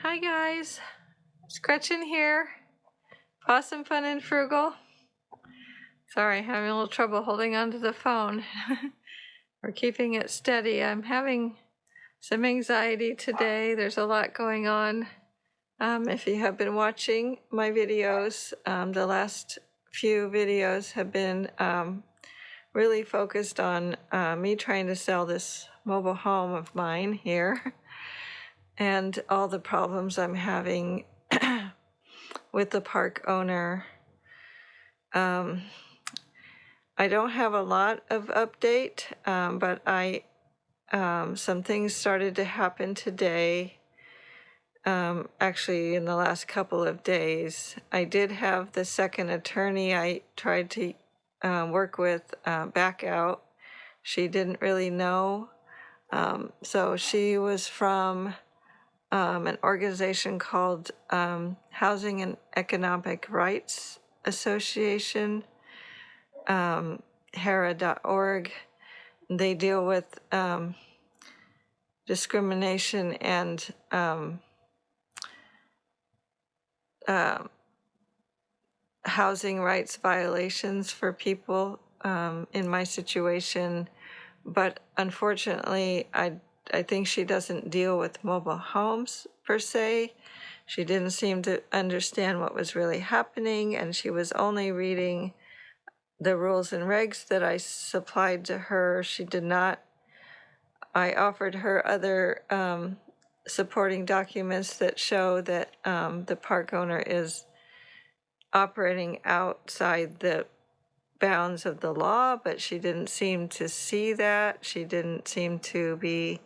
Hi guys, it's Gretchen here. Pawsom, Fun and Frugal. Sorry, having a little trouble holding onto the phone or keeping it steady. I'm having some anxiety today. There's a lot going on. If you have been watching my videos, the last few videos have been really focused on me trying to sell this mobile home of mine here and all the problems I'm having with the park owner. I don't have a lot of update, but some things started to happen today. Actually, in the last couple of days, I did have the second attorney I tried to work with back out. She didn't really know. So she was from an organization called Housing and Economic Rights Association, HERA.org. They deal with discrimination and housing rights violations for people in my situation. But unfortunately, I think she doesn't deal with mobile homes per se. She didn't seem to understand what was really happening, and she was only reading the rules and regs that I supplied to her. She did not. I offered her other supporting documents that show that the park owner is operating outside the bounds of the law, but she didn't seem to see that. She didn't seem to be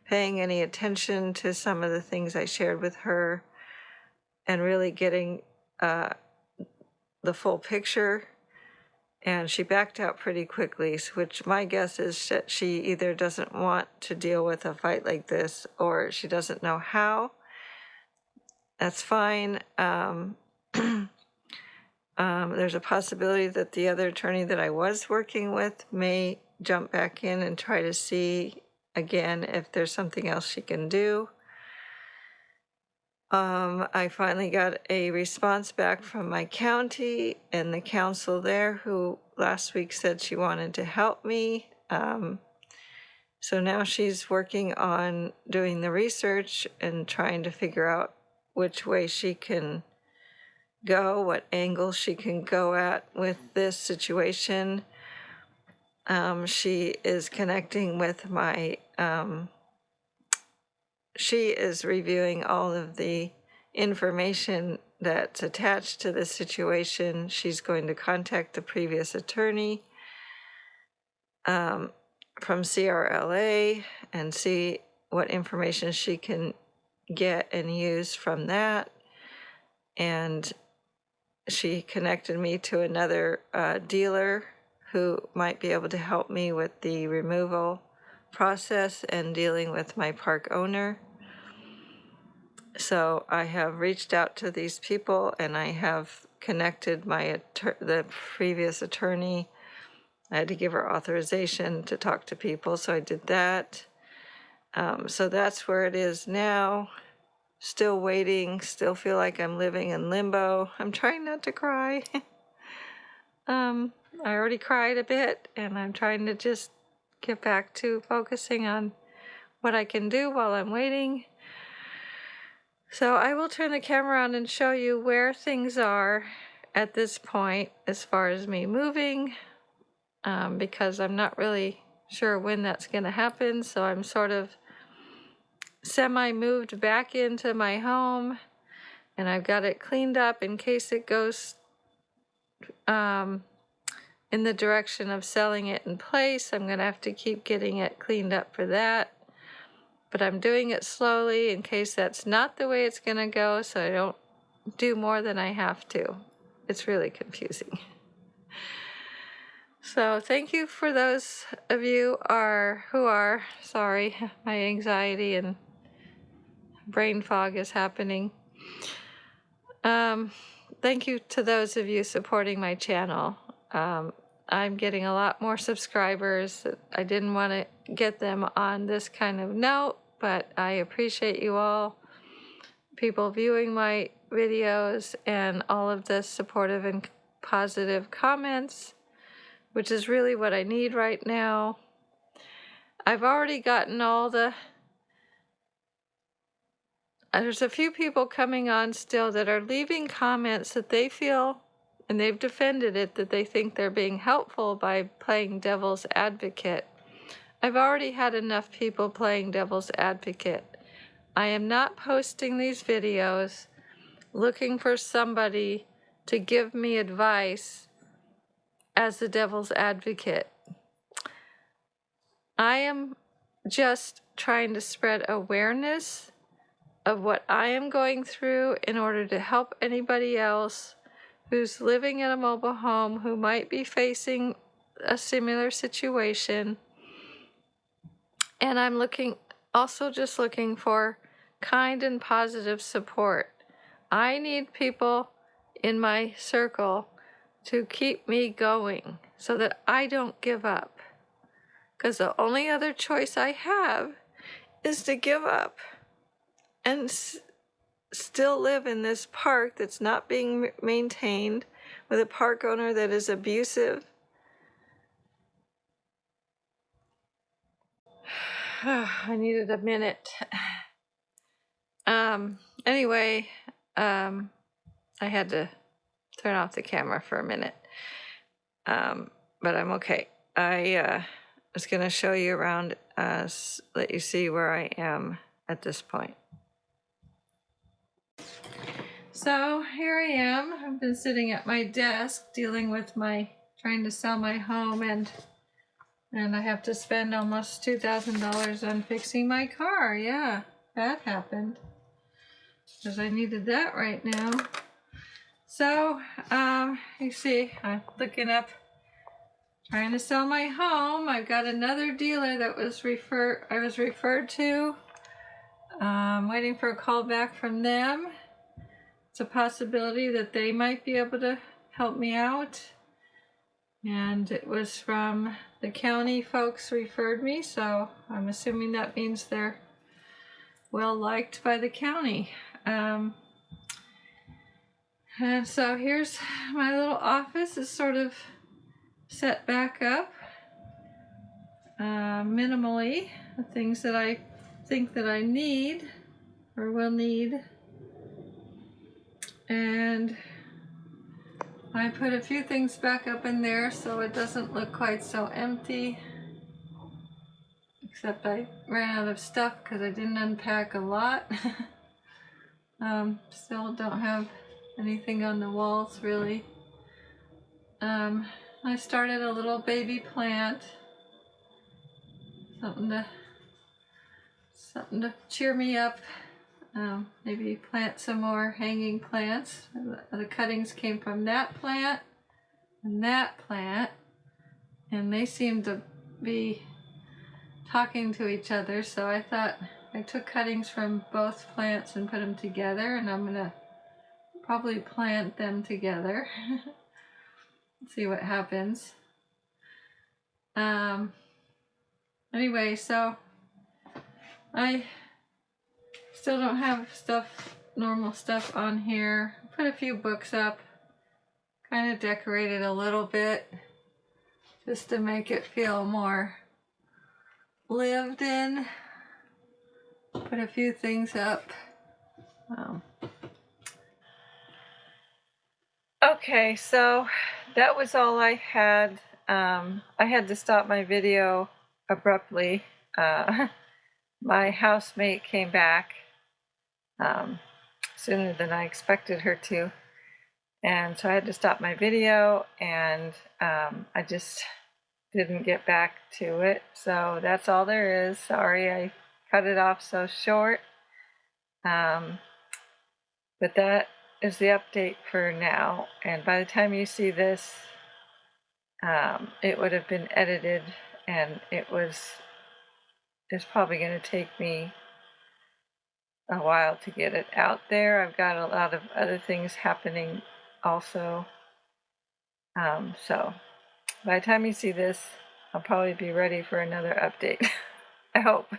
paying any attention to some of the things I shared with her and really getting the full picture. And she backed out pretty quickly, which my guess is that she either doesn't want to deal with a fight like this or she doesn't know how. That's fine. There's a possibility that the other attorney that I was working with may jump back in and try to see again if there's something else she can do. I finally got a response back from my county and the council there, who last week said she wanted to help me. So now she's working on doing the research and trying to figure out which way she can go, what angle she can go at with this situation. She is connecting with my, she is reviewing all of the information that's attached to this situation. She's going to contact the previous attorney from CRLA and see what information she can get and use from that. And she connected me to another dealer who might be able to help me with the removal process and dealing with my park owner. So I have reached out to these people and I have connected the previous attorney. I had to give her authorization to talk to people, so I did that. So that's where it is now. Still waiting, still feel like I'm living in limbo. I'm trying not to cry. I already cried a bit, and I'm trying to just get back to focusing on what I can do while I'm waiting. So I will turn the camera on and show you where things are at this point as far as me moving, because I'm not really sure when that's going to happen. So I'm sort of semi-moved back into my home, and I've got it cleaned up in case it goes in the direction of selling it in place. I'm going to have to keep getting it cleaned up for that. But I'm doing it slowly in case that's not the way it's going to go, so I don't do more than I have to. It's really confusing. So thank you for those of you who are, sorry, my anxiety and brain fog is happening. Thank you to those of you supporting my channel. I'm getting a lot more subscribers. I didn't want to get them on this kind of note, but I appreciate you all people viewing my videos and all of the supportive and positive comments, which is really what I need right now. I've already gotten all the... There's a few people coming on still that are leaving comments that they feel, and they've defended it, that they think they're being helpful by playing devil's advocate. I've already had enough people playing devil's advocate. I am not posting these videos looking for somebody to give me advice as the devil's advocate. I am just trying to spread awareness of what I am going through in order to help anybody else who's living in a mobile home who might be facing a similar situation. And I'm also just looking for kind and positive support. I need people in my circle to keep me going so that I don't give up. Because the only other choice I have is to give up and still live in this park that's not being maintained, with a park owner that is abusive. I needed a minute. Anyway, I had to turn off the camera for a minute. But I'm okay. I was going to show you around, let you see where I am at this point. So here I am. I've been sitting at my desk dealing with trying to sell my home, and I have to spend almost $2,000 on fixing my car. Yeah, that happened. Because I needed that right now. So, you see, I'm looking up, trying to sell my home. I've got another dealer that I was referred to. Waiting for a call back from them. It's a possibility that they might be able to help me out. And it was from the county folks referred me, so I'm assuming that means they're well liked by the county. And so here's my little office. Is sort of set back up minimally, the things that I think that I need or will need. And I put a few things back up in there so it doesn't look quite so empty. Except I ran out of stuff because I didn't unpack a lot. Still don't have anything on the walls really. I started a little baby plant. Something to cheer me up. Maybe plant some more hanging plants. The cuttings came from that plant and that plant, and they seem to be talking to each other, so I thought I took cuttings from both plants and put them together, and I'm gonna probably plant them together. See what happens. Anyway, so I still don't have normal stuff on here. Put a few books up, kind of decorated a little bit just to make it feel more lived in. Put a few things up. Okay, so that was all I had. I had to stop my video abruptly. My housemate came back sooner than I expected her to, and so I had to stop my video, and I just didn't get back to it. So that's all there is. Sorry I cut it off so short. But that is the update for now, and by the time you see this, it would have been edited, and it's probably going to take me a while to get it out there. I've got a lot of other things happening also. So by the time you see this, I'll probably be ready for another update. I hope.